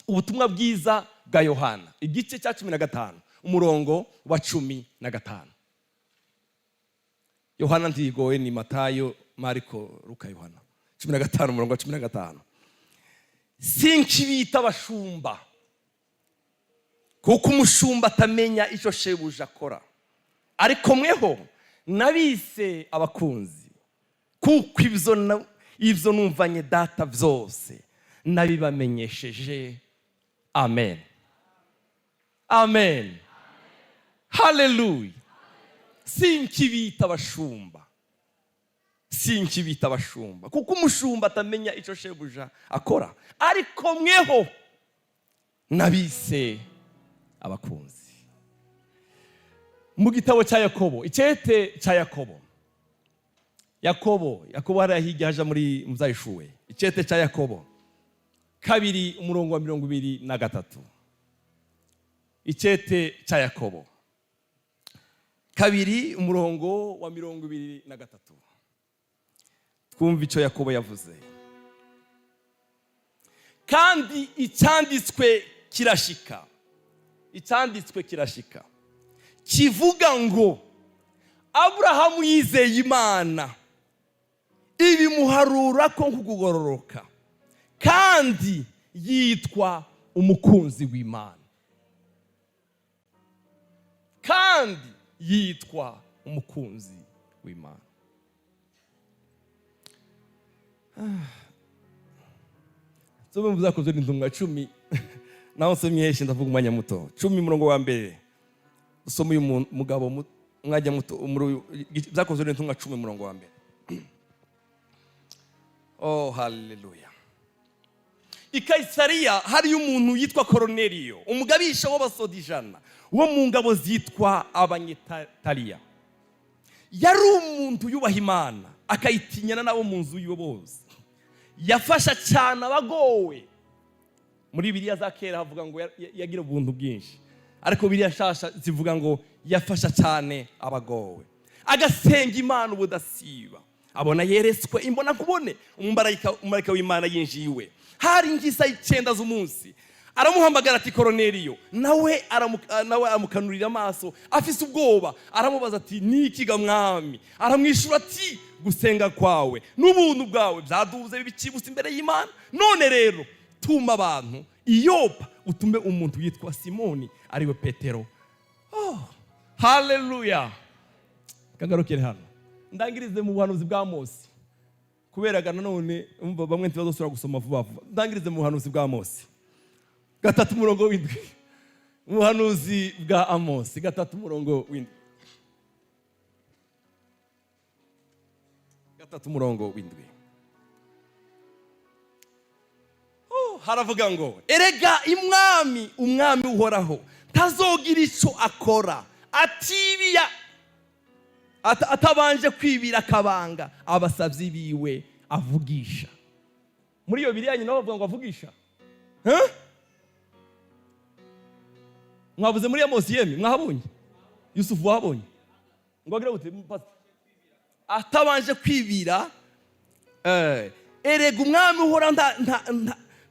ubutumwa bwiza bwa Yohana igice cya 15 umurongo wa 15. Yohana ntigoye, ni Matayo, Mariko, Luka, Yohana 15 umurongo wa 15. Sinkibita abashumba kuko umushumba atamenya icyo shebuja akora, ariko mweho nabise abakunzi kuko ibyo numvanye data byose nabibamenyesheje. Amen, amen, haleluya. Sinkibita abashumba kuko umushumba atamenya icyo shebuja akora, ariko mweho nabise abakunzi. Mu gitabo cya Yakobo, icyete cya Yakobo hariya hirya haja muri muzayishuwe. Icyete cya Yakobo 2 umurongo wa 23. Icyete cya Yakobo 2 umurongo wa 23. Twumva icyo Yakobo yavuze. Kandi icyanditswe kirashika kivuga ngo Aburahamu yizeye Imana ibimuharura ko kugororoka, kandi yitwa umukunzi w'Imana. Sobe muzakoze n'intumwa 10 naho nsomye ndavuga umwanya muto. 10 umurongo wa 1 usoma uyu mugabo mwajya muto zakoze n'intumwa 10 umurongo wa 1. Oh haleluya. I Kaisariya hari umuntu yitwa Korneliyo, umugabisha w'abasodijana wo mu ngabo zitwa Abanyetariya. Yari umuntu yubaha Imana akayitinyana nabo mu nzu yiwe bose. Yafasha cyane abagowe. Muri Bibiliya za kera havuga ngo yagira ubuntu bwinshi, ariko Bibiliya shasha zivuga ngo yafasha cyane abagowe, agasenga Imana ubudasiba. Abona yeretswe imbona kubone umumarayika w'Imana yinjiye iwe. Hari ngisa 9 z'umunsi, aramuhamagara ati Korneliyo. Nawe amukanurira amaso afise ubwoba, aramubaza ati niki ga mwami? Aramwishura ati gusenga kwawe n'ubuntu bwawe byaduze bibikibutse imbere y'Imana. None rero tuma abantu Iyopa utume umuntu yitwa Simoni ariwe Petero. Oh haleluya. Kagarukire hano ndangirize mu buhanuzi bwa Mose, kubera nanone bamwe ntibazosura gusoma vuba vuba. Ndangirize mu buhanuzi bwa Mose 3 umurongo w'indwi. Mu buhanuzi bwa Amosi 3 umurongo w'indwi. 3 umurongo w'indwi. Haravuga ngo erega umwami uhoraho tazogira icyo akora atibiya atabanje kwibira akabanga abasabyi biwe avugisha. Muri iyo Bibiliya nyine bavuga ngo avugisha. Mwavuze muri Amosi yemi mwahabonye? Yusufu wahabonye? Ngo agira gute atabanje kwibira. Erega umwami uhora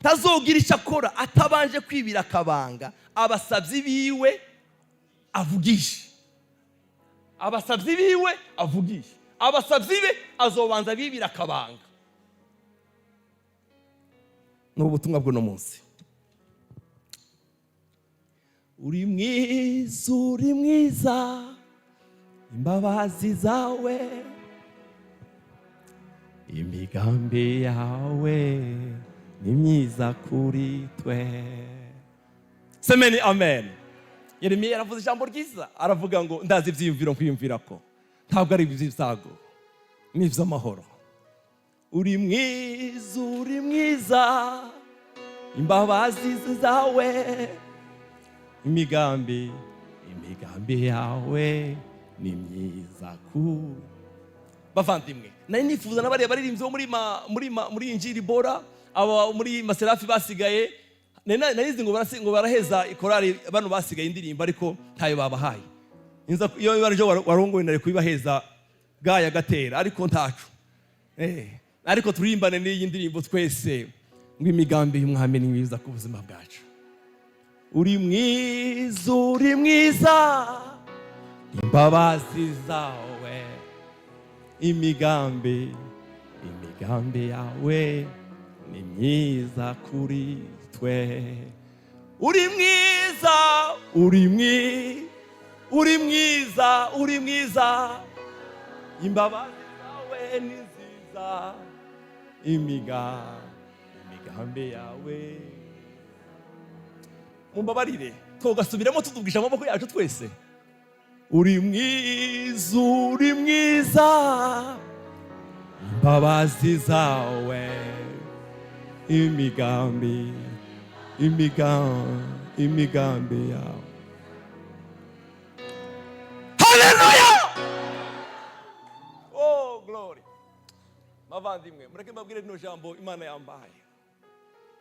tazogira icyo akora atabanje kwibira akabanga abasabyi biwe avugisha. Abasabyi biwe avugisha. Abasabyi be azobanza bibira akabanga. N'ubutumwa bwo no munsi. Uri mwiza imbabazi zawe imigambi yawe ni myiza kuri twe. Semeni amen. Yeremiya yaravuze ijambo ryiza, aravuga ngo ndazi ibyiyumviro nkwiyumvira ko ntabwo ari iby'ibyago ni iby'amahoro. Uri mwiza imbabazi zawe imigambi yawe ni myiza kuri. Bavandimwe, nari nifuza n'abariya baririmbyi bo muri Injili Bora, aba muri Maserafi basigaye, narizi ngo baraheza ikorari bano basigaye indirimbo ariko ntayo babahaye. Iyo baraje warongoye nari kubibaheza gaya gatera ariko ntacu. Ariko turimbane n'iyi ndirimbo twese ngo imigambi y'umwami ni myiza ku buzima bwacu. Uri mwiza, uri mwiza, imbabazi zawe, imigambi yawe ni myiza kuri twe. Uri mwiza, uri mwiza, imbabazi zawe ni nziza, imigambi yawe. Mumbabarire tugasubiramo tudubwisha amaboko yacu twese. Uri mwiza, imbabazi zawe, imigambi yawe. Hallelujah! Oh glory. Mavandimwe, mureke mbabwire rino jambo Imana yambaye.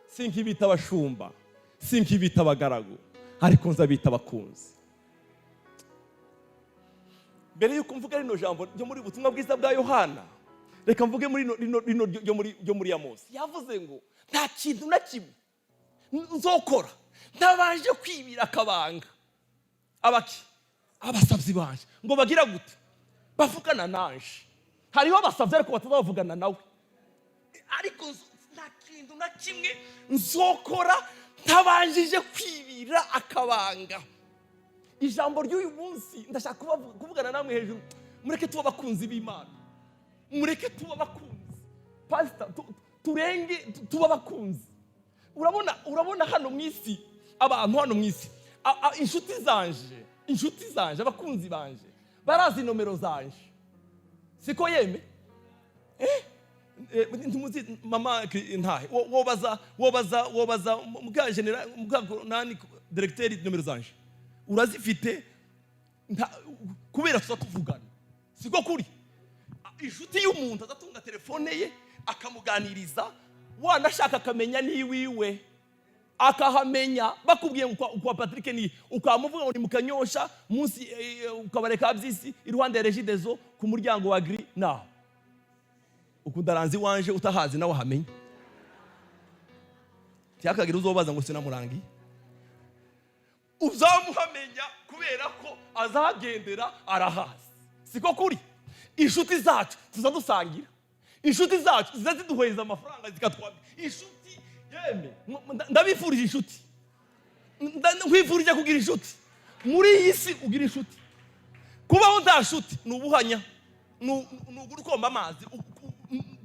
Sinkibita abashumba, sinkibita abagaragu, ariko nzabita abakunzi. Mbere yuko mvuga rino jambo ryo muri ubutumwa bwiza bwa Yohana, reka mvuge muri rino ryo muri Amosi. Yavuze ngo nta kintu na kimwe nzokora ntabanje kwibira akabanga abasabyi banje ngo bagira gute bavugana nanje. Hariho abasabyi ariko batazavugana nawe, ariko nta kintu na kimwe nzokora ntabanjije kwibira akabanga. Ijambo ry'uyu munsi ndashaka kuvugana namwe hejuru. Mureke tuba abakunzi b'Imana, mureke tuba abakunzi pastor, turenge tuba abakunzi. Urabona hano mu isi, abantu hano mu isi, inshuti zanje, abakunzi banje barazi nomero zanje, siko yeme? Ntumuzi mama ntahe wobaza muga general muga nani directeur nomero zanje urazifite kubera tuzatuvugana, siko kuri? Inshuti y'umuntu azatunga telefone ye akamuganiriza, wanashaka akamenya niwiwe akahamenya. Bakubwiye kwa Patrick ni ukamuvuga ngo ni mukanyosha munsi ukabareka byisi iruhande ya Regidezo ku muryango wa Gri, naho ukudaranzi wanje utahazi nawe hamenye. Cyakagira uzobaza ngo sinamurangi, uzamuhamenya kubera ko azagendera arahazi, siko kuri? Inshuti zacu tuzadusangira, inshuti zacu zizaziduheza amafaranga zikatwambira. Inshuti yeme, ndabifurije inshuti, nkwifurije kugira inshuti muri iyi si. Ugira inshuti, kubaho nta nshuti ni ubuhanya, nugura ukomba amazi.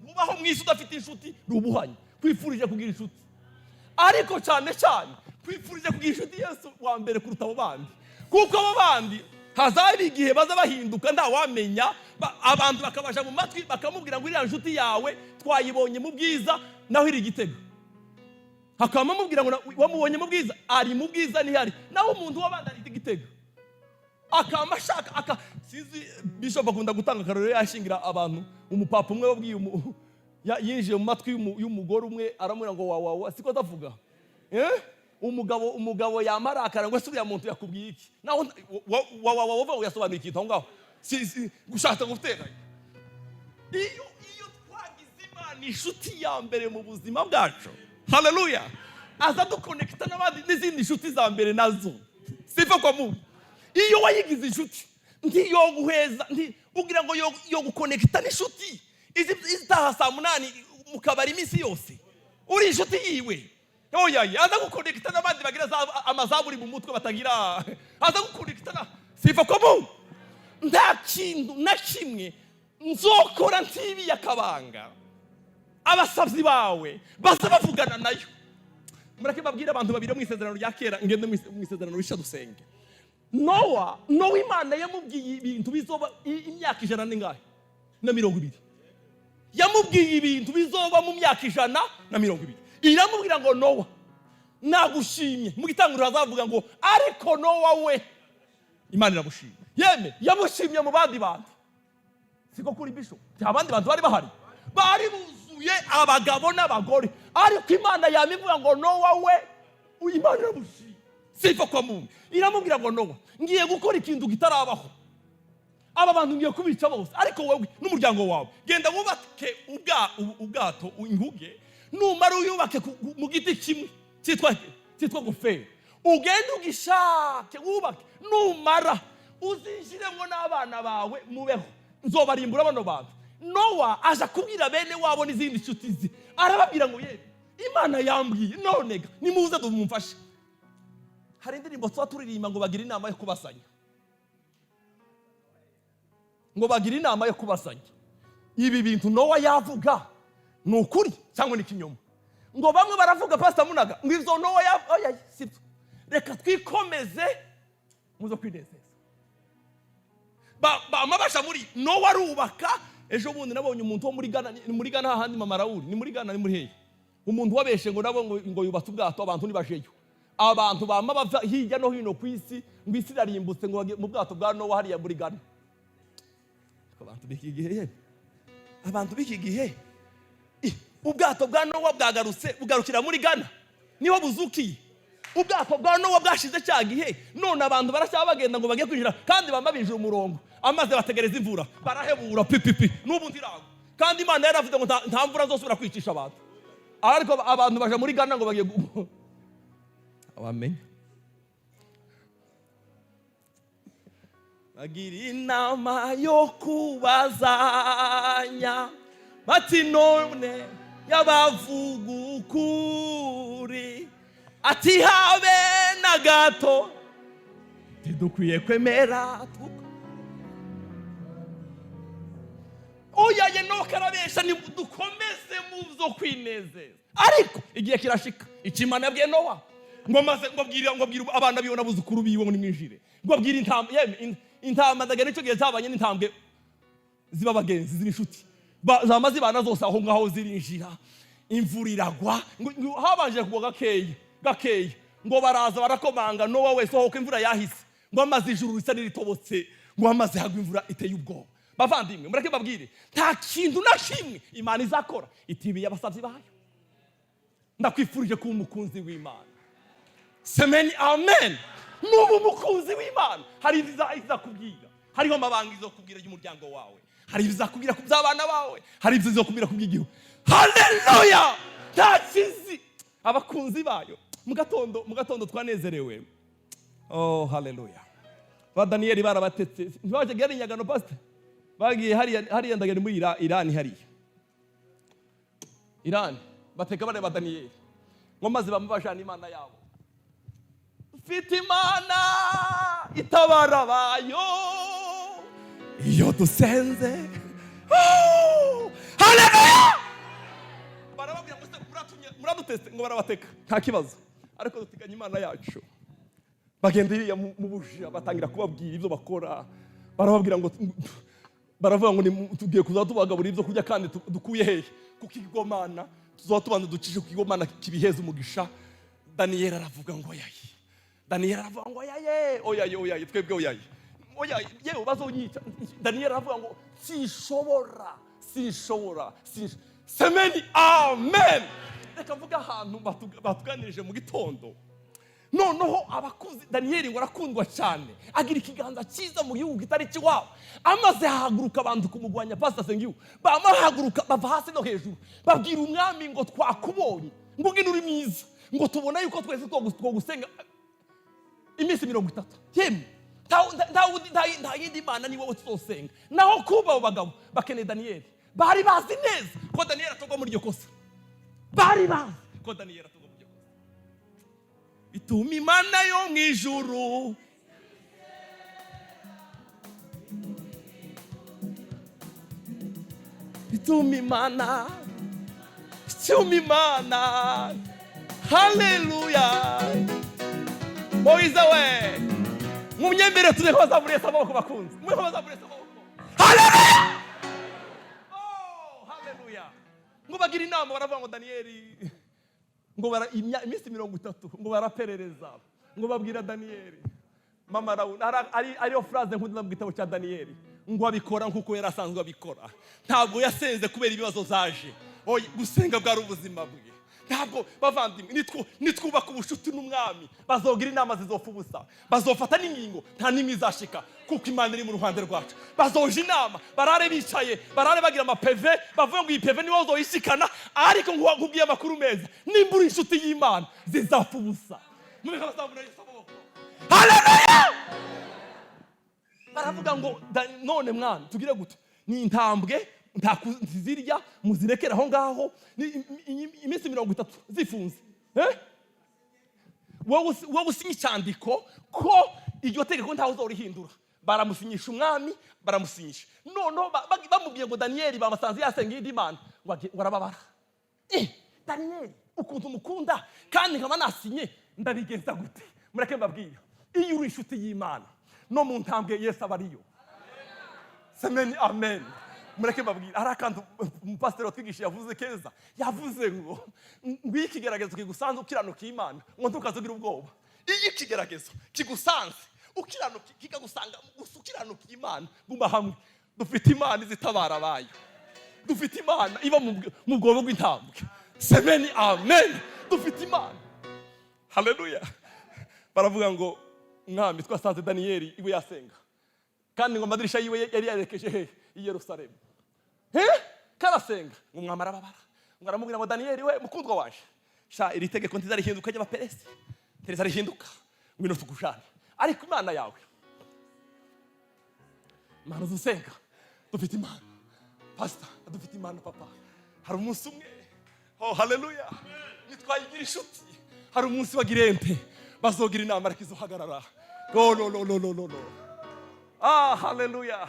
Kubaho mu isi udafite inshuti ni ubuhanya. Kwifurije kugira inshuti, ariko cyane kwifurije kugira inshuti Yesu wa mbere kuruta abo bandi, kuko abo bandi hazaba igihe baza bahinduka ntawamenya. Abantu bakabaja mu matwi bakamubwira ngo iriya nshuti yawe twayibonye mu bwiza naho iri Gitega, hakamubwira ngo wamubonye mu bwiza, ari mu bwiza ntihari, naho umuntu w'abandi ari Gitega. Akamashaka sizi Bishop akunda gutanga karorero yashingira abantu. Umupapa umwe wabwiye yinjiye mu matwi y'umugore umwe aramubwira ngo wawa, siko ndavuga umugabo yamarakara ngo ese uriya muntu yakubwiye iki? Naho wawa uyasobanuye ikintu aho ngaho, gushaka guteranya. Iyo twagize Imana inshuti ya mbere mu buzima bwacu, haleluya, aza dukonekita n'abandi n'izindi nshuti za mbere nazo, sifa kwa Mungu. Iyo wayigize inshuti ndiyo guheza, ugira ngo yo gukonekita n'inshuti izitaha saa 8 mu kabari iminsi yose, uri inshuti yiwe. Oya, aza gukonekita n'abandi bagira amazaburi mu mutwe batagira, aza gukonekita na sifa kwa Mungu. Nta kintu na kimwe nzokora ntibi yakabanga abasabyi bawe basa bavugana nayo. Mureke babwira abantu babiri mu isezerano rya kera, ngende mu isezerano risha dusenge. Nowa Imana yamubwiye ibintu bizoba imyaka 120. Yamubwiye ibintu bizoba mu myaka 120. Iramubwira ngo Nowa nagushimye. Mu gitanguriro azavuga ngo ariko Nowa we Imana iramushimye. Yeme yamushimye mu bandi bantu, siko kuri Bishop? Abandi bantu bari buzuye abagabo n'abagore, ariko Imana yamivuga ngo Nowa we Imana iramushimye. Sifa kwa Mungu. Iramubwira ngo Nowa ngiye gukora ikintu kitarabaho, aba bantu ngiye kubica bose, ariko wewe n'umuryango wawe genda wubake ubwato inguge numara uyubake mu giti kimwe cyitwa guferi, ugende ugishake wubake, numara uzinjiremo n'abana bawe mubeho, nzobarimbura bano bantu. Nowa aje kubwira bene wabo n'izindi nshuti ze, arababwira ngo yewe Imana yambwiye nonega nimuze dumumfashe. Hari indirimbo tuba turirimba ngo bagire inama yo kubasanya, ngo bagire inama yo kubasanya. Ibi bintu Nowa yavuga ni ukuri cyangwa ni kinyoma? Ngo bamwe baravuga Pastor Munaga ngo ivyo Nowa oya sibyo, reka twikomeze muzo kwinezeza. Mabasha muri Nowa arubaka. Ejo bundi nabonye umuntu wo muri Ghana hahandi Mama Raoul, ni muri Ghana ni muri hehe, umuntu wabeshe ngo nabo ngo yubatse ubwato abantu nibajeyo. Abantu bama bava hirya no hino ku isi, ngo isi irarimbutse ngo mu bwato bwa Nowa hariya muri Ghana. Abantu b'iki gihe ubwato bwa Nowa bwagarutse bugarukira muri Ghana, niho buzukiye. Ubwato bwa Nowa bwashize cya gihe, none abantu baracyabagenda ngo bagiye kwinjira, kandi bama binjira umurongo, amaze bategereza imvura, barahebura pipipi n'ubu ndirago. Kandi Imana yaravuze ngo nta mvura zosubira kwicisha abantu, ariko abantu baje muri Ghana ngo bagiye abamenye. Bagira inama yo kubazanya bati none yabavuga ukuri, ati habe na gato tidukwiye kwemera oya no karabesha ni dukomeze mu zo kwinezeza. Ariko igihe kirashika ikimana yabwiye Nowa ngo maze ngo bwira abana biwe nabuzukuru biwe ngo nimwinjire, ngo bwira intama ndagene cyo gihe zabanye n'intambwe ziba bagenzi z'inshuti zamaze bana zose aho ngaho zirinjira, imvura iragwa, ngo habanje kugwa gakeya ngo baraza barakomanga. Nowa wese aho imvura yahise, ngo amaze ijuru risa niritobotse, ngo amaze hagwa imvura iteye ubwoba. Bavandimwe mureke babwire, nta kintu na kimwe Imana izakora itibiye abasavyi bayo. Ndakwifurije kuba umukunzi w'Imana. Semeni amen. Nubu mukunzi w'Imana, hari izakubwira, hariho amabanga izokubwira y'umuryango wawe, hari izakubwira ku by'abana bawe, hari izokubwira ku by'igihugu. Haleluya! Takizi abakunzi bayo mu gatondo twanezerewe. Oh haleluya. Ba Daniel barabatetse, ntibaje gari nyagano pastor, bagiye hariya ndagene muri Iran hariya. Iran bateka bane ba Daniel, ngo maze bamubajana Imana yabo. Mfite Imana itabara bayo iyo dusenze. Haleluya! Barababwira ngo muraduteste, ngo barabateka nta kibazo, ariko dutiganya Imana yacu. Bagenda iriya mu buja batangira kubabwira ibyo bakora, barababwira ngo baravuga ngo tugiye kuzatubagaburira ibyo kurya kandi dukuye hehe kukigomana, tuzatubanza ducishe kukigomana kibiheza umugisha. Daniel aravuga ngo yayi, Daniel aravuga ngo yaye oyaye twebwe oyaye yewe bazonyica. Daniel aravuga ngo sinshobora. Semeni amen. Reka mvuga ahantu batuganirije mu gitondo, noneho abakuzi Daniel ngo arakundwa cyane, agira ikiganza cyiza mu gihugu kitari kiwabo. Amaze haguruka abantu kumugwanya Pastor Sengiu, bamahaguruka bava hasi no hejuru, babwira umwami ngo twakubonye, ngo ngine uri mwiza, ngo tubona yuko twese twogusenga iminsi 30. Yemwe nta yindi Imana ni wowe tuzosenga. Naho kuba abo bagabo bakeneye Daniel, bari bazi neza ko Daniel atogwa muri iryo kosa, bari bazi ko Daniel atogwa muri iryo kosa. Bituma Imana yo mwijuru bituma Imana haleluya. Moize we munyembere tuje ko bazamuriye amaboko bakunze, mwe ko bazamuriye amaboko. Haleluya! Oh haleluya. Ngo bagira inama baravuga ngo Daniel ngo bara iminsi 30 ngo baraperereza, ngo babwira Daniel Mama Raoul ariyo phrase nkunda mu gitabo cya Daniel, ngo abikora nkuko yarasanzwe abikora. Ntabwo yasenze kubera ibibazo zaje, gusenga bwari ubuzima bwe. ntabwo bavandimwe nitwubaka ubucuti n'umwami bazogira inama zizopfa ubusa, bazofata n'ingingo nta n'imwe izashika kuko Imana iri mu ruhande rwacu. Bazoje inama barare bicaye, barare bagira amapeve, bavuga ngo iyi peve niwo uzoyishikana, ariko nkubwiye amakuru meza, nimba uri inshuti y'Imana zizapfa ubusa. Haleluya! Baravuga ngo none mwana tugire gute? Ni intambwe ntizirya muzirekera aho ngaho iminsi 30 zifunze. Wowe usinya icyandiko ko iryo tegeko ntawe uzorihindura. Baramusinyisha umwami, baramusinyisha. Noneho bamubwiye ngo Daniyeli bamasanze yasenga Imana ngo arababara. Daniyeli ukuntu umukunda kandi nkaba nasinye ndabigenza gute? Mureke mbabwire, iyo uri inshuti y'Imana no mu ntambwe Yesu abariyo. Semeni amen. Mureke mbabwire, hari akantu umupasiteri watwigisha yavuze keza, yavuze ngo ikigeragezo kigusanze ukiranuka Imana ngo ntukazogira ubwoba. Iyo ikigeragezo kigusanze ukiranuka kikagusanga ukiranuka Imana, guma hamwe. Dufite Imana izitabara abayo, dufite Imana iba mu bwobo bw'intambwe. Semeni amen. Dufite Imana. Haleluya. Baravuga ngo mwami twasanze Daniyeli iwe yasenga kandi ngo amadirisha yiwe yari yarekeje i Yerusalemu. Karasenga ngo mwami arababara, ngo aramubwira ngo Daniyeli we mukundwa waje, sha iri tegeko ntizarihinduka ry'abaperesi, ntizarihinduka, ngwino tugushane. Ariko Imana yawe, Imana usenga, dufite Imana. Pastor, dufite Imana papa. Hari umunsi umwe, oh haleluya, nitwayigira inshuti, hari umunsi wa girente bazogira inama ariko izohagarara. No. Ah haleluya.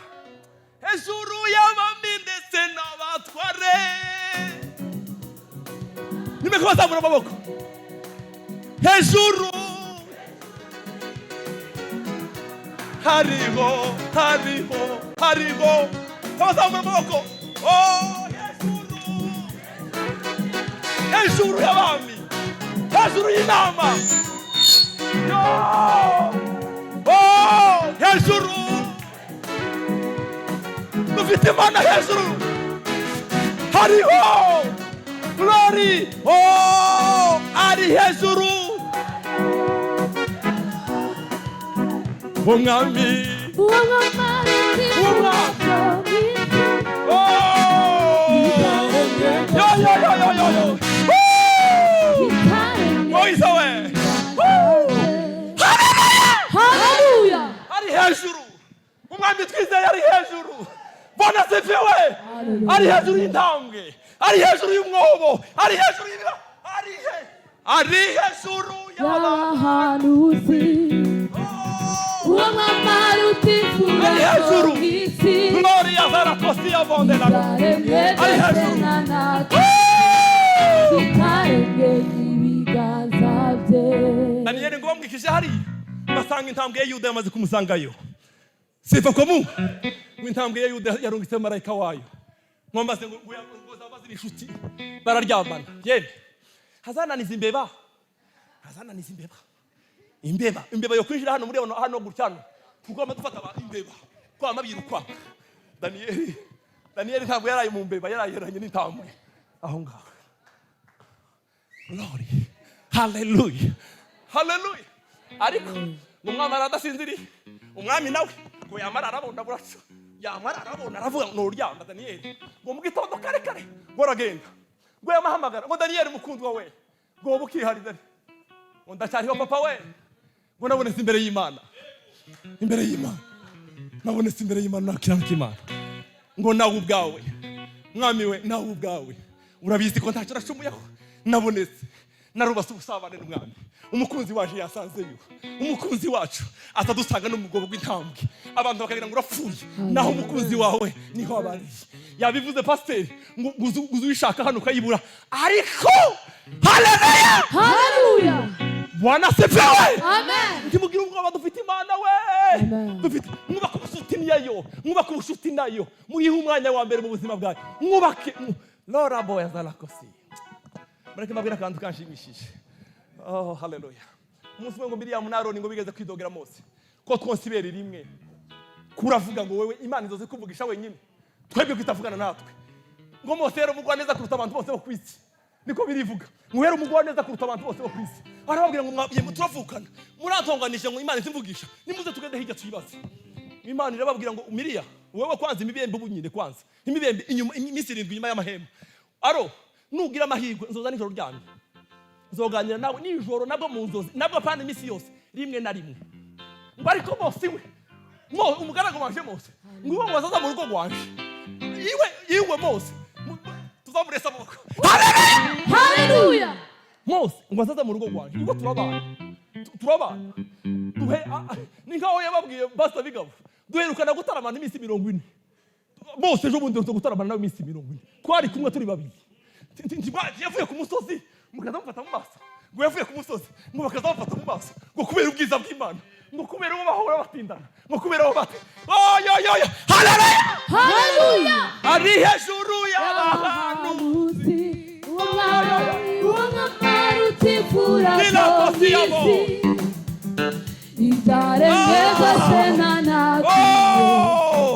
Hejuru y'abami ndetse n'abatware. Nimekubazamura amaboko. Hejuru hariho. Kubazamura amaboko. Oh hejuru y'abami, hejuru y'inama. Oh hejuru dufite Imana hejuru, hariho glory. Oh ari hejuru umwami. Yo Moise we. Haleluya. Ari hejuru umwami twizeye, ari hejuru. Bwana sifiwe. Ari hejuru y'intambwe, ari hejuru y'umwobo, ari hejuru ari hejuru y'abahanuzi. Ari hejuru. Gloria vera kosia bondela. Ari hejuru. Daniyeli ngo bamwikije hari basanga intambwe ya Yuda yamaze kumusangayo. Sifa kwa Mungu. Intambwe ya Yuda yarungitse marayika wayo. Mwambaze ngo zabaze inshuti bararyamana. Yemwe hazananiza imbeba yo kwinjira hano muri hano gucyano. Tugomba dufata imbeba kwa mabirukwa. Daniyeli ntabwo yaraye mu mbeba, yarayeranye n'intambwe aho ngaho. Glory. Hallelujah. Ariko umwami aradasinziriye. Umwami nawe ngo yamara arabona buraco, yamara arabona aravuga ngo uryama Daniyeli. Ngo mu gitondo kare ngo aragenda, ngo yamahamagara ngo Daniyeli mukundwa we, ngo bukihari Dani, ngo ndacyariho papa we, ngo nabonetse imbere y'Imana, nabonetse imbere y'Imana nakiranuka Imana. Ngo nawe ubwawe mwami we, nawe ubwawe urabizi ko ntacyo nacumuyeho, nabonetse narubase ubusabane n'umwami. Umukunzi waje yasanzeyo, umukunzi wacu atadusanga no mu bwobo bw'intambwe. Abantu bakagira ngo urapfuye, naho umukunzi wawe niho abari. Yabivuze pasiteri ngo uzuyishaka hano ukayibura, ariko haleluya. Bwana sifiwe. Amen. Ntimugira ubwoba, dufite Imana we. Dufite mwubaka ubushuti nayo, muyihe umwanya wa mbere mu buzima bwawe. Mwubake Lora boya zalakosi. Mureke mbabwira akantu kanshimishije. Oh haleluya. Umunsi ngo Miriyamu na Aroni ngo bigeze kwidogera Mose ko twonsibera rimwe. Kuravuga ngo wewe Imana izoze kuvugisha wenyine, twebwe kwitavugana natwe. Ngo Mose rero mugwa neza kuruta abantu bose bo kwisi. niko birivuga muhera umugwa neza kuruta abantu bose bo kwisi arababwira ngo mwabye turavukana murantonganije ngo Imana simvugisha nimuze tugende hirya tuyibaze Imana irababwira ngo Miriya wewe kwanza imibembe ubunyine kwanza imibembe inyuma iminsi 7 inyuma y'amahema aro nugira amahirwe nzoza nijoro ryamye nzoganira nawe nijoro nabwo mu nzozi nabwo pana iminsi yose rimwe na rimwe ngo ariko bose we umugaragu wanje Mose ngo uwo wazaza mu rugo rwanje iwe Mose tuzamuresa amaboko haleluya Mose ngo azaza mu rugo rwanje ngo turabana duhe ni nkaho yababwiye basta bigabo duherukana gutaramana iminsi 40 Mose ejo bundi zo gutaramana nawe iminsi 40 twari kumwe turi babiri yavuye ku musozi mukaza mufata mu maso ngo yavuye ku musozi ngo bakaza mufata mu maso ngo kubera ubwiza bw'Imana ngo kubera uwo bahora batindana ngo kubera abo bate haleluya haleluya ari hejuru y'abantu uwo mwarutifura isi itarengeza sena nabi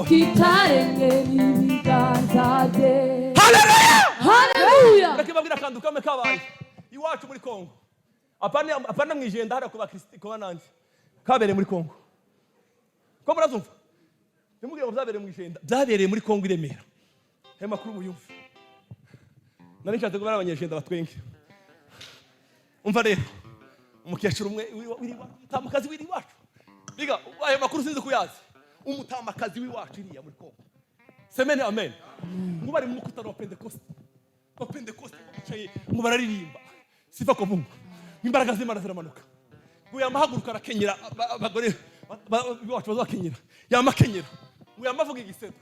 kitarenge ibiganza bye haleluya rakibabwira kandi ukame kabaye iwacu muri Kongo apana mwijenda hara kuba Kristo bananje kabereye muri Kongo ko murazumva nimubwira ngo byabereye mu ijenda byabereye muri Kongo iremera hema kuri muyumva nari nshatse kubara abanyejenda batwenge umva rero umukecuru umwe umutamakazi wiri wacu biga ayo makuru sinzi kuyazi umutamakazi w'iwacu iriya muri Kongo semene amen ngo bari mu mukutano wa Pentecost bicaye ngo bararirimba sifa ko Mungu imbaraga z'Imana ziramanuka ngo yamahaguruka arakenyera abagore biwacu bazakenyera yamakenyera ngo yamavuga igisedo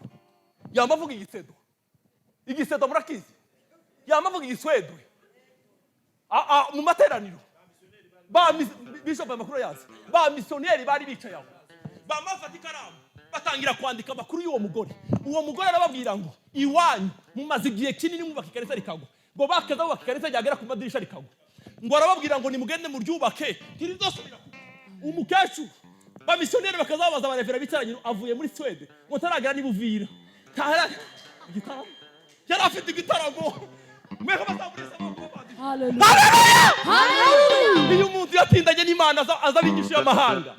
murakizi yamavuga igiswedwe mu materaniro bishop amakuru yazi ba missionnaire bari bicaye aho bamafata ikaramu batangira kwandika amakuru y'uwo mugore arababwira ngo iwanyu mumaze igihe kinini mwubaka ikanisa rikagwa ngo bakaza bubaka ikanisa ryagera ku madirisha rikagwa ngo arababwira ngo nimugende mu ryubake ntirizosubira umukecuru ba missionnaire bakazabaza abarevera bicaranye avuye muri Swede ngo taragera nibuvira igitaramo yari afite igitaramo mweka bazamurisa amaboko haleluya iyo umuntu yatindanye n'Imana azabigisha amahanga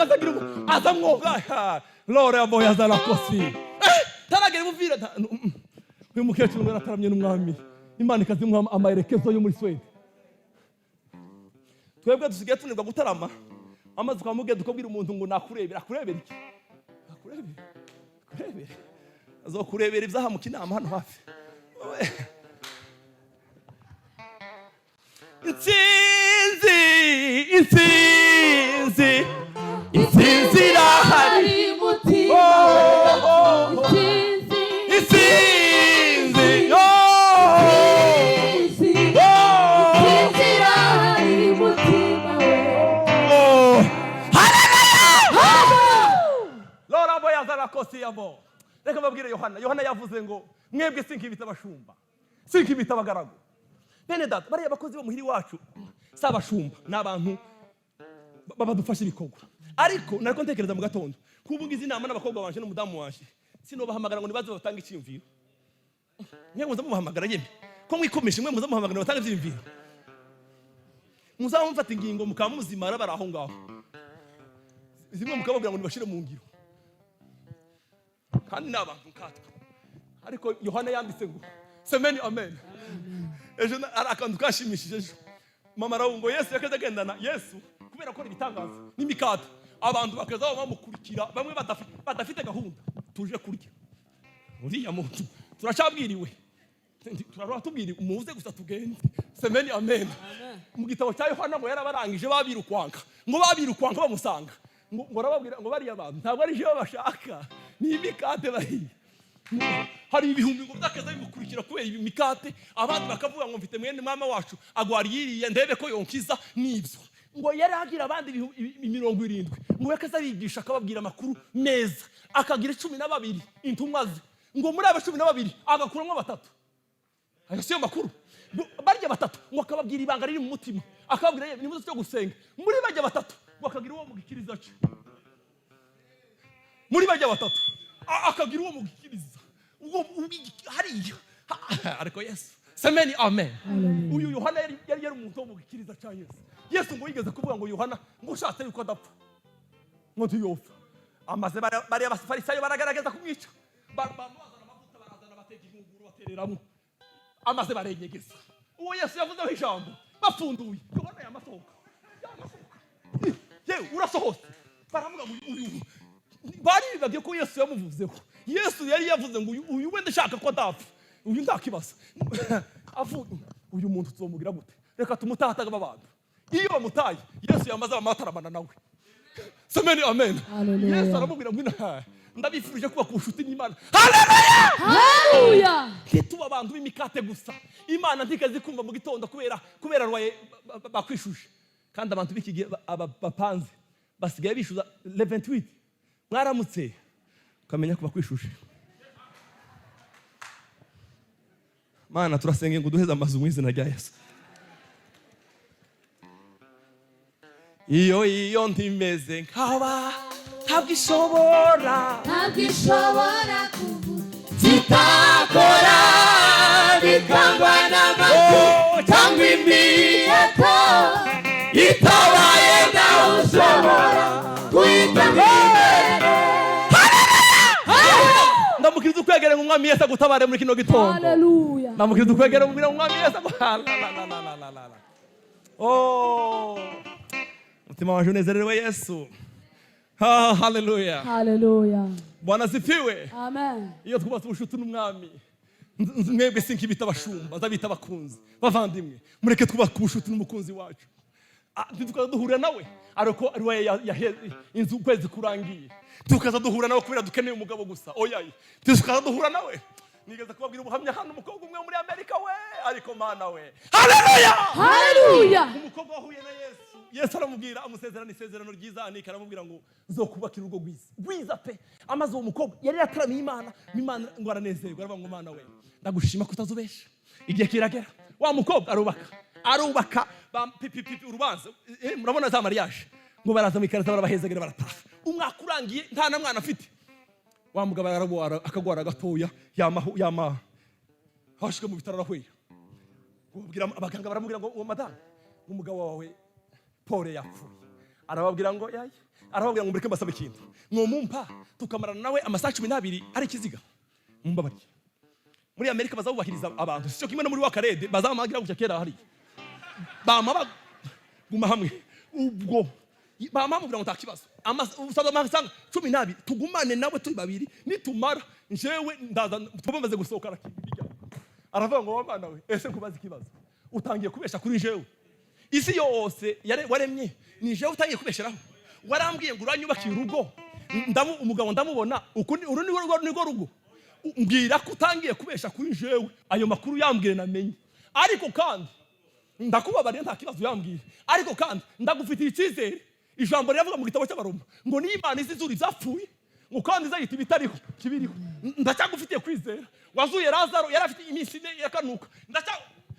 azagira azamwoga lore abo yazala kosi taragera buvira uyu mukecuru ngo yarataramye n'umwami Imana ikazimuha amaherekezo yo muri Swede twebwe dusigaye tunirwa gutarama amaze kwamuge dukobwira umuntu ngo nakurebera iki akurebere azokurebera ibyaha mu kinama hano hafi intsinzi irahari mutima reka mbabwire Yohana yavuze ngo mwebwe sinkibita abashumba sinkibita abagaragu bene data bariya abakozi bo muhiri wacu sabashumba n'abantu babadufasha ibikorwa ariko nariko ntekereza mu gatondo kubungiza inama n'abakobwa banje n'umudamu wanje sinobahamagara ngo nibaze batanga icyumviro mwe muza mubahamagara yeme ko mwikomeshe mwe muza muhamagara batanga icyumviro muza mufata ingingo mukamuzimara baraho ngaho zimwe mukababwira ngo nibashire mu ngiro kandi n'abantu nkatwe ariko Yohana yanditse ngo semeni amen ejo arakantu kashimishije ejo mama rawungo Yesu yakaza agendana Yesu kubera ko ibitangaza n'imikata abantu bakaza bamukurikira bamwe badafite gahunda tuje kurya uriya muntu turacabwiriwe tubwiriwe umuze gusa tugende semeni amen mu gitabo cya Yohana ngo yarabarangije babirukwanga bamusanga ngo arababwira ngo bariya abantu ntabwo ari je bashaka ni imikate bariya hari ibihumbi ngo byakaza bimukurikira kubera imikate abandi bakavuga ngo mfite mwene mama wacu agwariyiriye ndebe ko yonkiza nibyo ngo yaragira abandi 70 ngo yakaza bigisha akababwira amakuru meza akagira 12 intumwa ze ngo muri aba 12 agakuramo 3 ayo siyo makuru barya 3 ngo akababwira ibanga riri mu mutima akababwira ni muzo cyo gusenga muri bajya 3 ngo akagira uwo mugikiriza cyo muri bajya 3 akagira uwo mugikiriza ubwo hariya ariko Yesu semeni amen. Hallelujah. Uyu Yohana yari umuntu wo mu gikiriza cya Yesu. Yesu ngo yigeze kuvuga ngo Yohana ngo ushatse yuko adapfa ngo ntiyopfa. Amaze bari abafarisayo baragaragaza kumwica. Bazana amavuta barazana bateka ingunguru batereramo. Amaze barenyegeza. Uwo Yesu yavuzeho ijambo bafunduye. Yohana yamasohoka. Yewe urasohotse. Baravuga ngo uyu bari ko Yesu yamuvuzeho. Yesu yari yavuze ngo uyu wenda shaka ko adapfa. Uyu ndakibaza. Uyu muntu tuzomugira gute? Reka tumutahataga abantu. Iyo bamutaye Yesu yamaze amataramana nawe. Semeni amen. Yesu aramubwira ngo ndabifurije kuba ku nshuti n'Imana. Haleluya! Haleluya! Ntituba abantu b'imikate gusa. Imana ntikazi kumva mu gitondo kubera rwaye bakwishuje. Kandi abantu b'ikigihe abapanze basigaye bishuza 28. Mwaramutse ukamenya ko bakwishuje. Mana turasenge ngo duheze amazu mu izina rya Yesu. Iyo ntimeze nkaba ntabwo ishobora zitakora bikangwa n'amatu cyangwa imiyeko itabaye nawe ushobora kuyitanga imbere. Ndamukiriza ukwegere ngo umwami Yesu agutabare muri kino gitondo. Haleluya. Ndamukiriza ukwegere ngo umwami Yesu mutima waje unezerewe Yesu. Haleluya. Haleluya. Bwana asifiwe. Amen. Iyo twubatse ubushuti n'umwami mwebwe sinkibita abashumba zabita abakunzi bavandimwe mureke twubaka ubushuti n'umukunzi wacu. Tukaza duhura nawe ariko ariwe inzu ukwezi kurangiye. Tukaza duhura nawe kubera dukeneye umugabo gusa. Oyayi. Tukaza duhura nawe. Nigeze kubabwira ubuhamya hano umukobwa umwe muri Amerika we ariko mana we. Haleluya. Haleluya. Umukobwa wahuye na Yesu. Yesu aramubwira amusezerana isezerano ryiza anika aramubwira ngo zokubakira urugo rwiza pe. Amaze uwo mukobwa yari yataramiye Imana ngo aranezerwa aravuga ngo mana we ndagushima kutazubesha. Igihe kiragera wa mukobwa arubaka urubanza. Murabona za mariage ngo baraza mu ikarita barabahezagera barataha. Umwaka urangiye nta na mwana afite. Wa mugabo arabwara akagwara gatoya yama hashike mu bitaro arahwera. Ubwira abaganga baramubwira ngo madame umugabo wawe Paul yapfuye. Arababwira ngo arababwira ngo mureke mbasabe ikintu mwomumpa tukamarana nawe amasaha 12 ari kiziga mumbabarire. Muri Amerika bazabubahiriza abantu sicyo kimwe no muri wakarede bazamagira gucya kera hari bama guma hamwe ubwo bama mubwira ngo takibazo usaba amasanga 12 tugumane nawe turi babiri nitumara njewe ndaza tubamaze gusohokana kijya. Aravuga ngo bana we ese kubaza ikibazo utangiye kubesha kuri njewe. Isi yose waremye ni jewe utangiye kubesheraho. Warambwiye ngo uranyubakiye urugo umugabo ndamubona uru ni rugo mbwira ko utangiye kubesha kuri jewe. Ayo makuru yambwire namenye ariko kandi ndakubabariye nta kibazo yambwire ariko kandi ndagufitiye icyizere. Ijambo riravuga mu gitabo cy'Abaroma ngo n'Imana izizura ibyapfuye ngo kandi izayita ibitariho kibiriho. Ndacyagufitiye kwizera. Wazuye Lazaro yari afite iminsi ine yakanuka.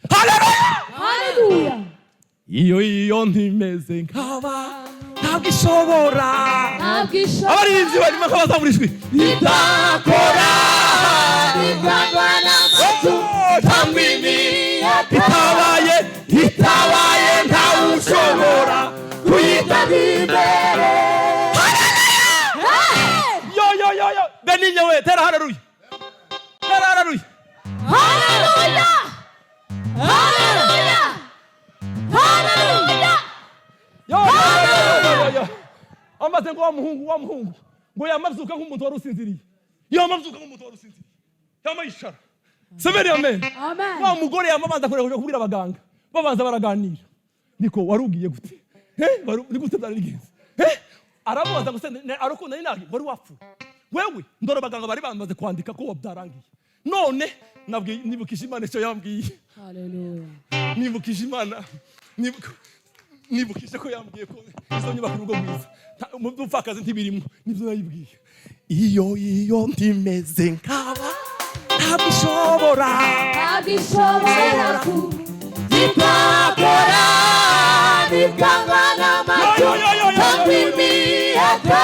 Haleluya. Haleluya. Iyo ntimeze nkaba ntabwo ishobora abarinzi barimo nk'abazamurijwe itakora bikangwa n'amatu cyangwa imiyeko itabaye ntawe ushobora kuyitanga imbere. Yo Beninye we tera haleluya. Haleluya. Haleluya. Haleluya. Haleluya. Yo. Amaze ngo wa muhungu ngo yamazuka nk'umuntu wari usinziriye. Yamazuka nk'umuntu wari usinziriye. Yamayishara. Semeni amen. Amen. Wa mugore yamabanza kubwira abaganga. Babanza baraganira. Niko warugiye gute? Ni gute byarigenze? Aramubaza ngo se arukunda ni nagi wari wapfu. Wewe ndora abaganga bari bamaze kwandika ko wabyarangiye. None nibukije Imana icyo yambwiye. Haleluya. Nibukije Imana. Nibukije ko yambwiye ko izo nyubako urugo rwiza. Mu by'umfakazi ntibirimo nibyo nayibwiye. Iyo ntimeze nkaba ntabwo ishobora zitakora bikangwa n'amatu cyangwa imiyeko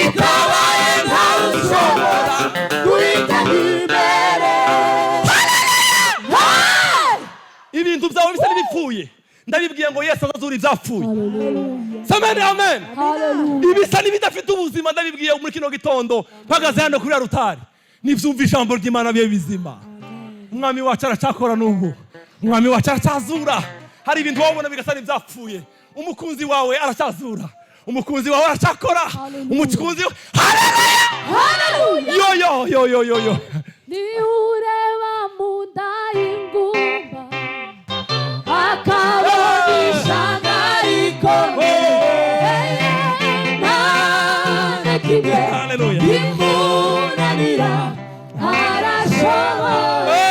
itabaye ntawe ushobora kuyitanga imbere. Haleluya. ndabibwiye ngo Yesu azazura ibyapfuye. Hallelujah. Amen, amen. Hallelujah. Ibisa n'ibidafite ubuzima ndabibwiye muri kino gitondo mpagaze hano kuri rutari nibyumva ijambo ry'Imana biye bizima. Umwami wacu aracyakora n'ubu, umwami wacu aracyazura. Hari ibintu wabona bigasa n'ibyapfuye, umukunzi wawe aracyazura, umukunzi wawe aracyakora, umukunzi Hallelujah. yo Ni ureba mu nda y'ingumba akabona ishanga rikomeye nta kimwe Hallelujah. bimunanira arashoboye.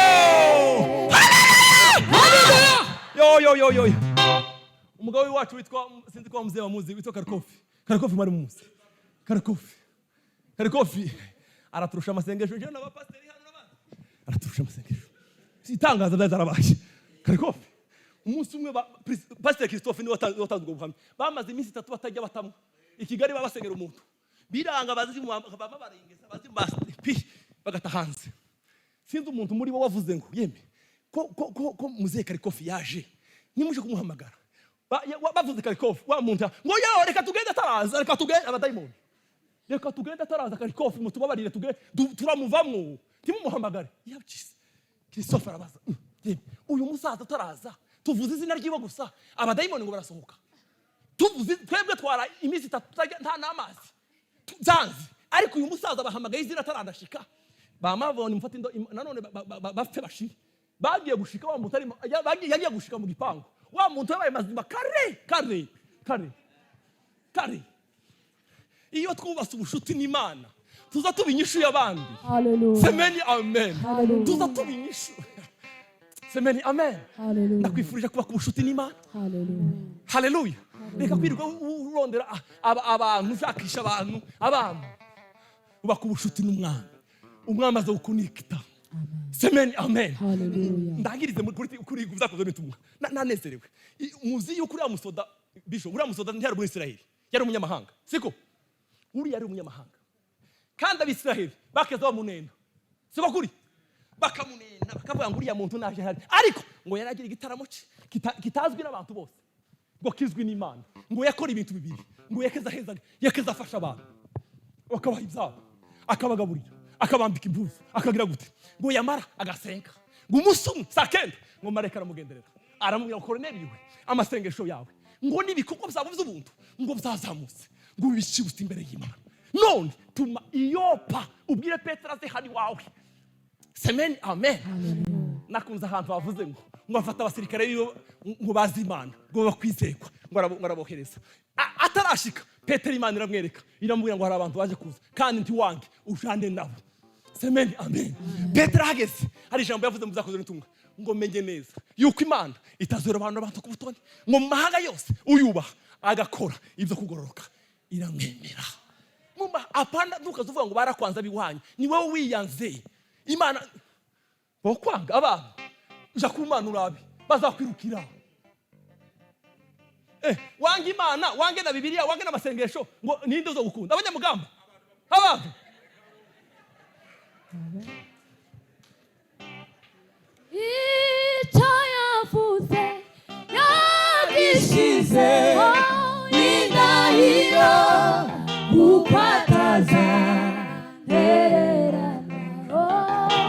yo umugabo wacu witwa sinzi ko muzee bamuzi witwa Karikofi mari muzi Karikofi araturusha amasengesho je n'abapasteri hano n'abandi araturusha amasengesho itangaza byazarabaye. Karikofi umunsi umwe Pastor Christophe ni watanzwe ubuhamya bamaze iminsi 3 batajya batamwe i Kigali babasengera umuntu biranga bazi baba barengeza bazi basti bagata hanze. Sinzi umuntu muri bo wavuze ngo yeme ko muzee Karikofi yaje nimuje kumuhamagara bavuze Karikofi wa muntu ngo yaho reka tugende ataraza, reka tugende abadayimoni, reka tugende ataraza Karikofi mutubabarire tugende turamuvamwo timumuhamagare. Yabikize Christophe arabaza uyu musaza ataraza tuvuze izina ry'ibo gusa abadayimoni ngo barasohoka, tuvuze twebwe twara iminsi 3 nta n'amazi zanzi, ariko uyu musaza bahamagaye izina atarandashika bamavona mufata nanone bafite bashiri bagiye gushika wa muntu yagiye gushika mu gipangu wa muntu yabaye mazima kare. Iyo twubase ubushuti n'Imana tuza tubinyishuye abandi. Hallelujah. Semeni amen. Hallelujah. Tuza tubinyishu. Semeni amen. Hallelujah. Nakwifurije kuba ku bushuti n'Imana. Hallelujah. Hallelujah. Reka kwirirwa urondera abantu ushakisha abantu uba ku bushuti n'Umwami. Umwami aza gukunikita. Semeni amen. Hallelujah. Ndangirize kuri guzakoze nitumwa nanezerewe. Muzi yuko uriya musoda Bishop uriya musoda ntiyari muri Israel, yari umunyamahanga siko uri yari umunyamahanga kandi abisiraheli bakeza bamunena siko kuri bakamunena bakavuga ngo uriya muntu naje hari, ariko ngo yaragira igitaramo kitazwi n'abantu bose ngo kizwi n'Imana, ngo yakora ibintu bibiri, ngo yakeza afasha abantu bakabaha ibyabo akabagaburira akabambika impuzu akagira gute, ngo yamara agasenga ngo umusumwe saa 9 ngo mareka aramugenderera aramubwira ngo Korneliyo amasengesho yawe ngo n'ibikorwa byabo by'ubuntu ngo byazamutse ngo bishibutse imbere y'Imana, none tuma Iyopa ubwire Petero aze hari wawe. Semeni amen. Nakunze ahantu bavuze ngo afata abasirikare ngo bazi Imana ngo bakwizekwa ngo arabohereza atarashika Petero Imana iramwereka iramubwira ngo hari abantu baje kuza kandi ntiwange ujande nabo. Semeni amen. Petero ahageze hari ijambo yavuze mu zakoze nitumwa ngo menye neza yuko Imana itazora abantu ku butoni ngo mu mahanga yose uyubaha agakora ibyo kugororoka iramwemera. Mumba apana ntukazuvuga ngo barakwanza biwanya, ni wowe wiyanze Imana bo kwanga abantu uja ku Mana urabe bazakwirukira. Wange Imana wange na Bibiliya wange n'amasengesho ngo ninde uzo gukunda abanyamugamba abantu. Icyo yavuze yagishize indahiro ukwataza hererana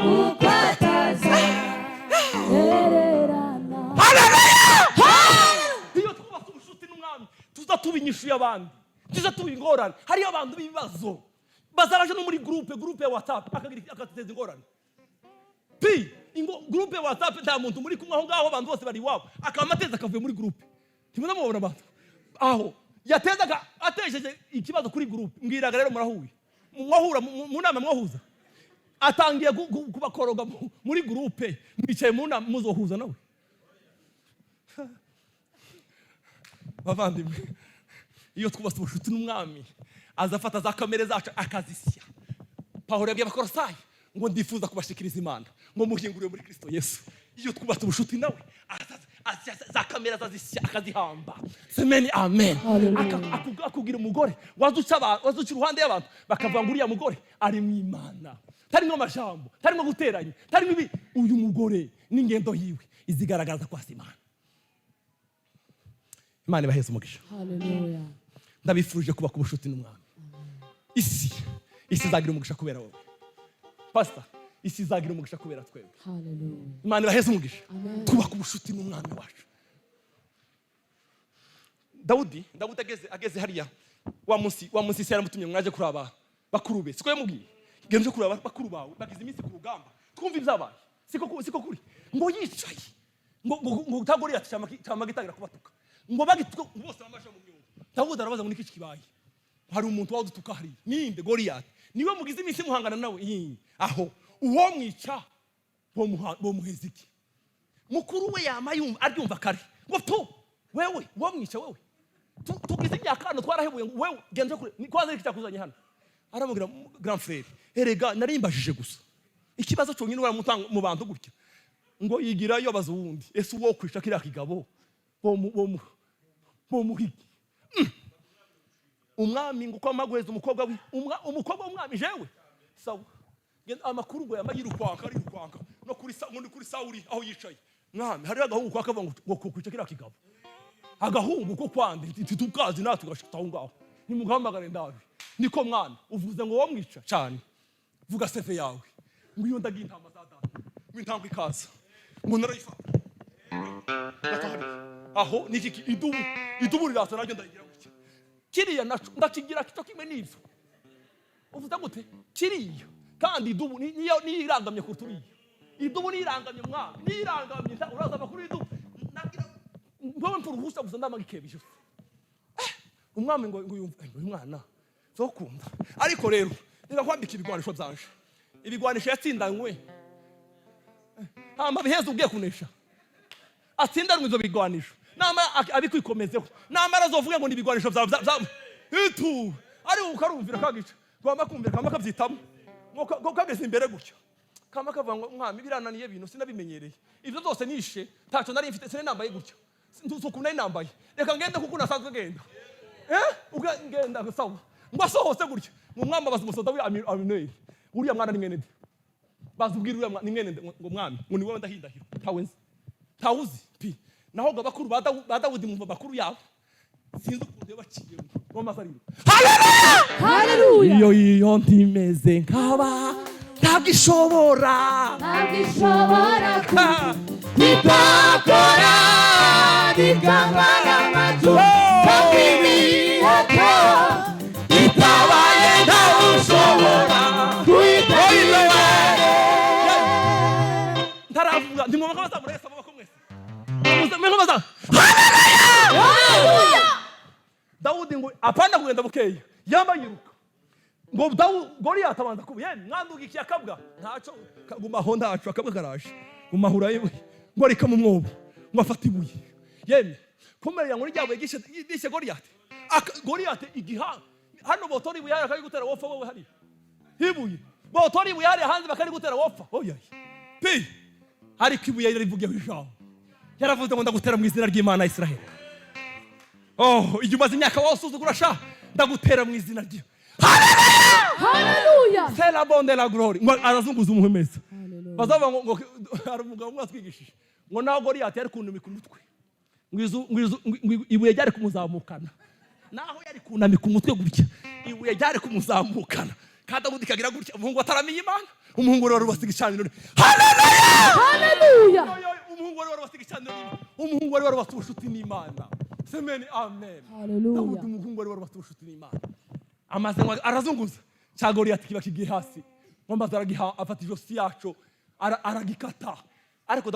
ukwataza hererana. Iyo twubaka ubushuti n'Umwami tuza tubinyishuye abandi, tuza tubingorana. Hariyo abantu b'ibibazo bazaraje no muri groupe ya WhatsApp akateza ingorane groupe ya WhatsApp nta muntu muri kumwe aho ngaho abantu bose bari iwabo akamateza akavuye muri groupe timuna mubona abantu aho yatezaga atejeje ikibazo kuri groupe mbwiraga rero murahuye mwahura mu nama mwahuza atangiye kubakoroga muri groupe mwicaye mu nama muzohuza nawe. Bavandimwe iyo twubase ubushuti n'Umwami azafata za kamere zacu akazisya. Pawulo yabwiye Abakolosayi ngo ndifuza kubashikiriza Imana ngo muhinguriwe muri Kristo Yesu. Iyo twubase ubushuti nawe za kamera zazisya akazihamba. Semeni amen. Akugira umugore wazuca uruhande y'abantu bakavuga ngo uriya mugore ari mu Imana, tarimo amajambo, tarimo guteranya, tarimo ibi. Uyu mugore n'ingendo yiwe izigaragaza kwa Imana. Imana ibaheze umugisha. Hallelujah. Ndabifurije kuba ku bushuti n'umwami. Isi izagira umugisha kubera wowe. Pastor, isi izagira umugisha kubera twebwe. Hallelujah. Imana ibaheze umugisha. Amen. Kuba ku bushuti n'umwami wacu. Dawudi ageze hariya wa munsi yaramutumye mwaje kuraba bakuru be. Siko yamubwiye. Genje kuraba bakuru bawe bagize iminsi ku rugamba. Twumva ibyabaye. Siko kuri. Ngo yicaye. Ngo utagoriye cyama gitangira kubatuka. Ngo bagituka bose bamasha mu myuga. Dawudi arabaza ngo niki kibaye. Hari umuntu wadutuka hari. Ninde Goliath. Niwe mugize iminsi muhangana nawe. Aho uwo mwica bo muheziki. Mukuru we yamayumva aryumva kare. Ngo tu wewe uwo mwica wewe. Tugize imyaka hano twarahebuye wewe genje kure. Ni kwaza iki cyakuzanye hano. Aramubwira grand frère. Erega narimbajije gusa. Ikibazo cyo nyine waramutanga mu bantu gutya. Ngo yigira yo bazo wundi. Ese uwo kwisha kira kigabo bo muhigi. Umwami ngo kwamagweza umukobwa umukobwa w'umwami jewe. Sawa. Amakuru ngo yamayirukwanka no kuri Sauli aho yicaye. Mwami hari agahungu kwa kava ngo kwica kira kigabo. Agahungu ko kwande titukazi natwe gashita aho ngaho. Ni mugamagare ndawe. Niko mwana uvuze ngo wo mwica cyane. Vuga sefe yawe. Ngo iyo ndagiye intama za data. Wintambwe ikaza. Ngo narayifata. Aho niki idubu rirasa naryo ndagira gutya. Kiriya ndakigira cyo kimwe n'ivyo. Uvuze gute? Kiriya kandi idubu niyo irangamye kuturiye. Idubu nirangamye mwami. Nirangamye uraza bakuru idubu. Nagira ngo mpuruhusa gusa ndamagikebije. Umwami ngo yumva uyu mwana zo kumva. Ariko rero niba kwambika ibigwanisho byanje. Ibigwanisho yatsindanywe. Hamba biheze ugiye kunesha. Atsindanwe izo bigwanisho. Nama abikwikomezeho. Nama arazovuga ngo nibigwanisho bya itu. Ari ukarumvira kagica. Gwamba kumvira kama kabyitamo. Ngo kageze imbere gutyo. Kama kavuga ngo mwami birananiye ibintu sinabimenyereye. Ivyo zose nishe taco nari mfite sene nambaye gutyo. Ntuzuko nari nambaye. Reka ngende kuko nasanzwe genda. Ngenda sawa. Ngo sohose gutyo. Ngo mwamba bazimusoda wi Amineri. Uriya mwana ni mwene de. Bazubwira uriya ni mwene ngo mwami ngo ni wowe ndahindahiro. Tawuzi pi. Naho gabakuru ba Dawudi mu bakuru yabo. Sinzi ukuntu baciye ngo masariro. Hallelujah! Hallelujah! Iyo ntimeze nkaba ntagishobora Nitakora nikangara mazu Kabiri hako itabaye ntawushobora Kuitaiwe Ntaravuga ndimwumva ko bazamuresa baba komwese Hallelujah! Dawudi ngo apanda kugenda bukeya yamba yiruka ngo Goliath abanza kuba mwandugikiye akabwa ntaco gumaho ntaco akabwa garaje gumahura yewe ngo reka mu mwobo ngo afata ibuye kumera ngo ryawe gishe Goliath igiha hano botori ibuye akari gutera wopfa wowe hari ibuye botori ibuye hari hanze bakari gutera wopfa oya pi hari kibuye rivugiye ijambo yaravuze ngo ndagutera mu izina ry'Imana Israel. Iyo umaze imyaka wasuzugura sha ndagutera mu izina rye. Hallelujah! C'est la bonne de la gloire. Ngo arazunguza umuhemeza. Bazava ngo aravuga ngo atwigishije. Ngo naho Goliath yari kunumika umutwe. Ngo ibuye ryari kumuzamukana. Naho yari kunamika umutwe gutya. Ibuye ryari kumuzamukana. Kada Dawudi kagira gutya umuhungu ataramiye Imana. Umuhungu wari wasiga icaniro. Hallelujah! Hallelujah! Umuhungu wari wasiga icaniro. Umuhungu wari wasubushuti n'Imana. Semeni amen. Hallelujah. Dawudi umuhungu wari wasubushuti n'Imana. Amaze ngo arazunguza. Cha Goliath kiba kigiye hasi. Ngomba aragiha afata ijosi yaco aragikata. Ariko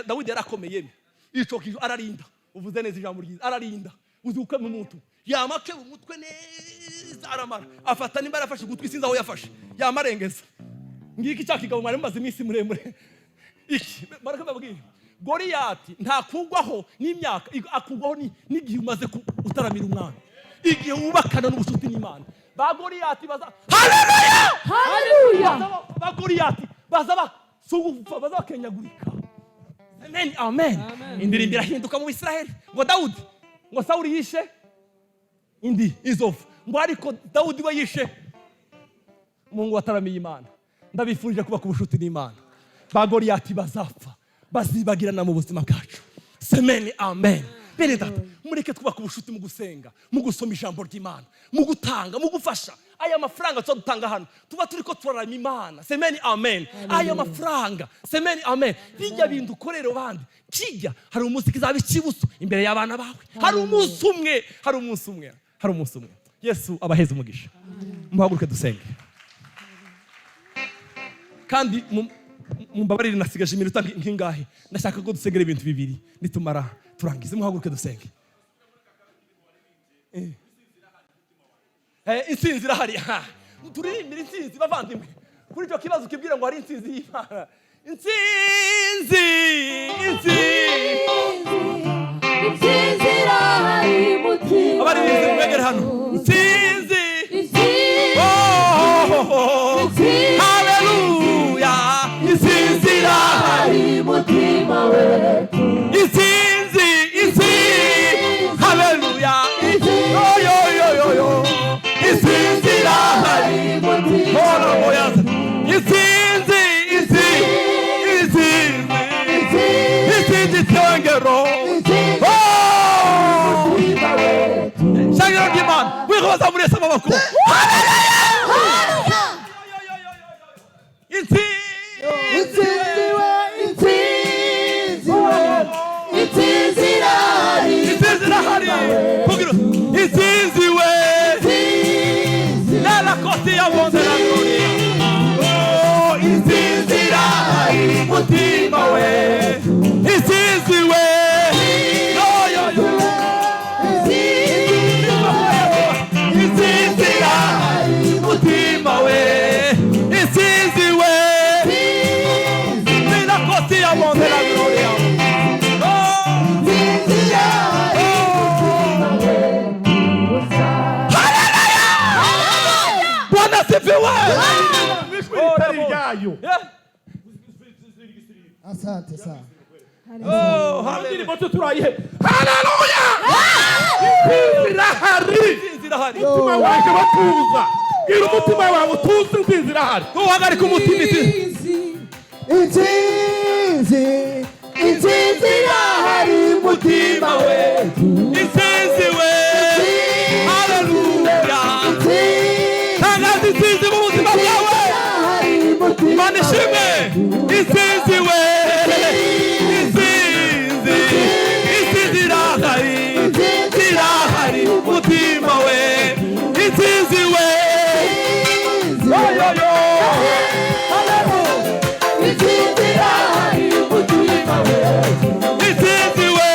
Dawudi yarakomeye. Ico kijo ararinda. Uvuze neza ijambo ryiza. Ararinda. Uzuke mu muntu. Yamake umutwe neza aramara. Afata nimbara afashe gutwi sinza aho yafashe. Yamarengeza. Ngiki cyakigabo mwari mumaze iminsi muremure. Iki baraka babwiye. Goliath nta kugwaho n'imyaka akugwaho n'igihe umaze utaramira umwana. Igihe wubakana n'ubushuti n'Imana. Ba Goliath baza Hallelujah! Hallelujah! Ba Goliath baza sugufa baza kenyagurika. Amen. Indirimbo irahinduka mu Israeli. Ngo Dawudi ngo Sauli yishe indi izofu. Ngo ariko Dawudi we yishe Mungu wataramiye Imana. Ndabifurije kuba ku bushuti n'Imana. Ba Goliath bazapfa bazibagirana mu buzima bwacu. Semeni amen. bene data mureke twubaka ubushuti mu gusenga, mu gusoma ijambo ry'Imana, mu gutanga, mu gufasha. Aya mafaranga tuba dutanga hano tuba turiko turarama Imana. Semeni amen. Aya mafaranga semeni amen. Bijya bintu ukorera abandi kijya hari umunsi kizaba ikibuso imbere y'abana bawe. Hari umunsi umwe. Yesu abaheze umugisha. Muhaguruke dusenge. Kandi mumbabarire nasigaje iminota nk'ingahe. Ndashaka ko dusengera ibintu bibiri nitumara turangize. Muhaguruke dusenge. Intsinzi irahari. Turirimbira intsinzi bavandimwe. Kuri icyo kibazo kibwira ngo hari intsinzi y'Imana. Intsinzi irahari mutima. Abari bize mwegere hano. Intsinzi. Hallelujah. Intsinzi irahari mutima wetu. Intsinzi. Hallelujah. Intsinzi irahari mutima. Intsinzi tangero. Shangiro ry'Imana. Wihoza muri ese maboko. Intsinzi we. Nella corsia monte la gloria. Oh, intsinzi irahari mutima we. Intsinzi we. Intsinzi irahari mutima we. Intsinzi we. Nella corsia monte la gloria. Asante sana. Oh, hallelujah. Irahari. Umutima waje batuza. Gira umutima wawe utuze intsinzi irahari. Uhagarika umutima Intsinzi irahari mutima wetu. Intsinzi we. Hallelujah. Tangaza intsinzi mu buzima bwawe. Imana ishimwe. Intsinzi we. Intsinzi irahari mutima we. Intsinzi we. Intsinzi irahari mutima wetu. Intsinzi we.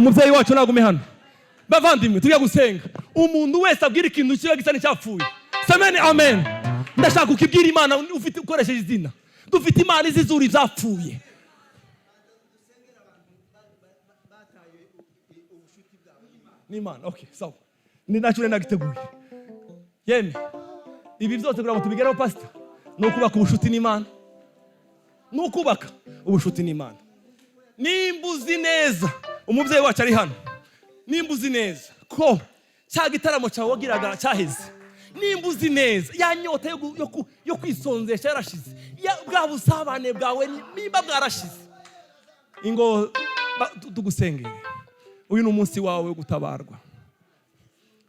umubyeyi wacu nagume hano. Bavandimwe tujya gusenga. Umuntu wese abwira ikintu kiba gisa n'icyapfuye. Semeni amen. Ndashaka ukibwira Imana ufite ukoresheje izina. Dufite Imana izizura ibyapfuye. Ni Imana, okay, sawa. Ni nacyo nagiteguye. Yeme. Ibi byose kugira ngo tubigeraho pastor. No kubaka ubushuti n'Imana. No kubaka ubushuti n'Imana. Nimbuzi neza. Umubyeyi wacu ari hano. Nimbuzi neza ko cya gitaramo cyawe wagiraga cyaheze. Nimbuzi neza ya nyota yo kwisonzesha yarashize. Bwa busabane bwawe nimba bwarashize. Ingo tugusengere. Uyu ni umunsi wawe wo gutabarwa.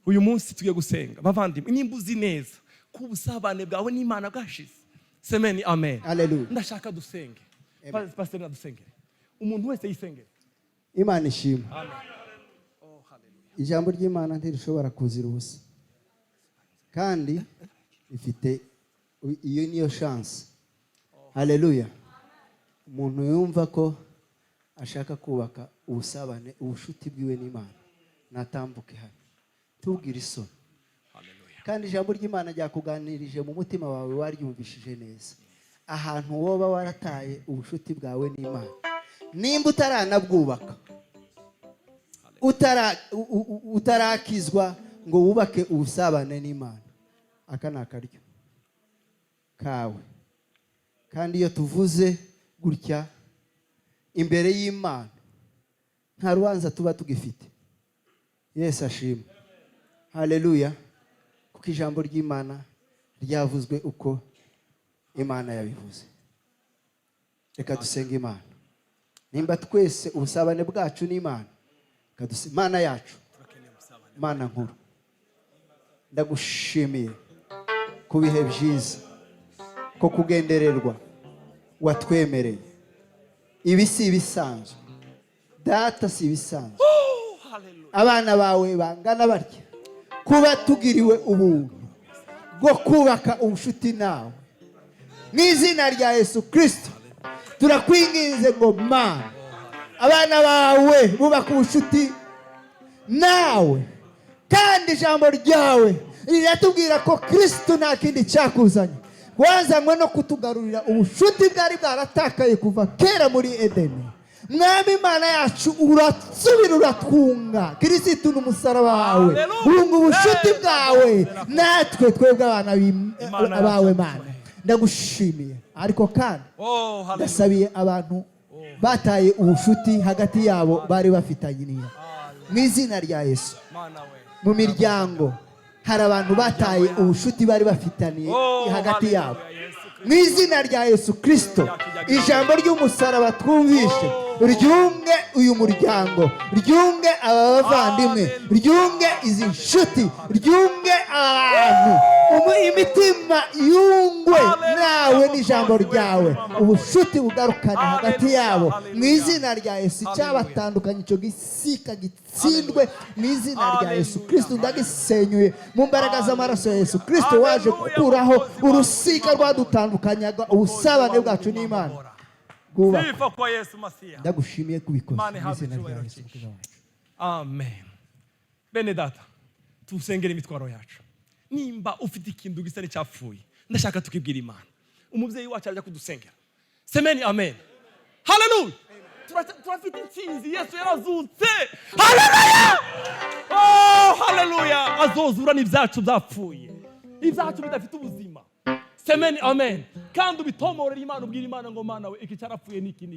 Uyu munsi tugiye gusenga. Bavandimwe nimbuzi neza ko ubusabane bwawe n'Imana bwashize. Semeni amen. Hallelujah. Ndashaka dusenge. Pastor na dusengere. Umuntu wese yisengere. Imana ishimwe. Amen. Ijambo ry'Imana ntirishobora kuzira ubusa. Kandi ifite iyo niyo chance. Hallelujah. Umuntu yumva ko ashaka kubaka ubusabane ubushuti bwiwe n'Imana natambuke hano. Tubwire isoni. Hallelujah. Kandi ijambo ry'Imana ryakuganirije mu mutima wawe waryumvishije neza. Ahantu woba warataye ubushuti bwawe n'Imana. Nimba utaranabwubaka. Utarakizwa ngo wubake ubusabane n'Imana. Aka ni akaryo kawe. Kandi iyo tuvuze gutya imbere y'Imana nta rubanza tuba tugifite. Yesu ashimwe. Haleluya. Kuko ijambo ry'Imana ryavuzwe uko Imana yabivuze. Reka dusenge Imana. Nimba twese ubusabane bwacu n'Imana. Mana yacu, Mana nkuru, ndagushimiye ku bihe byiza ko kugendererwa watwemereye. Ibi si ibisanzwe, data si ibisanzwe. Abana bawe bangana barya kuba tugiriwe ubuntu bwo kubaka ubushuti nawe. Mu izina rya Yesu Kristo turakwinginze ngo Mana, abana bawe bubaka ubushuti nawe. Kandi ijambo ryawe riratubwira ko Kristo nta kindi cyakuzanye, wazanywe no kutugarurira ubushuti bwari bwaratakaye kuva kera muri Edeni. Mwami Imana yacu urasubira uratwunga. Kristo n'umusaraba wawe urunga ubushuti bwawe natwe twebwe abana bawe Mana. Ndagushimiye. Ariko kandi ndasabiye abantu bataye ubushuti hagati yabo bari bafitanye. Mu izina rya Yesu, mu miryango hari abantu bataye ubushuti bari bafitaniye hagati yabo. Mu izina rya Yesu Kristo, ijambo ry'umusaraba twumvishe ryunge uyu muryango, ryunge aba bavandimwe, ryunge izi nshuti, ryunge abantu. Imitima yungwe nawe n'ijambo ryawe, ubushuti bugarukane hagati yabo. Mu izina rya Yesu, cyabatandukanye icyo gisika gitsindwe. Mu izina rya Yesu Kristo ndagisenyuye mu mbaraga z'amaraso ya Yesu Kristo waje gukuraho urusika rwadutandukanyaga ubusabane bwacu n'Imana. Sifa kwa Yesu Masiya. Ndagushimiye kubikoze mu izina rya Yesu Kristo. Amen. Bene data, tusengere imitwaro yacu. Nimba ufite ikintu gisa n'icyapfuye, ndashaka tukibwira Imana. Umubyeyi wacu ajya kudusengera. Semeni amen. Hallelujah. Turafite intsinzi, Yesu yarazutse. Hallelujah. Oh, hallelujah. Azozura n'ibyacu byapfuye. Ibyacu bidafite ubuzima. Semeni amen. Kandi ubitomorera Imana, ubwira Imana ngo Mana we iki cyarapfuye niki.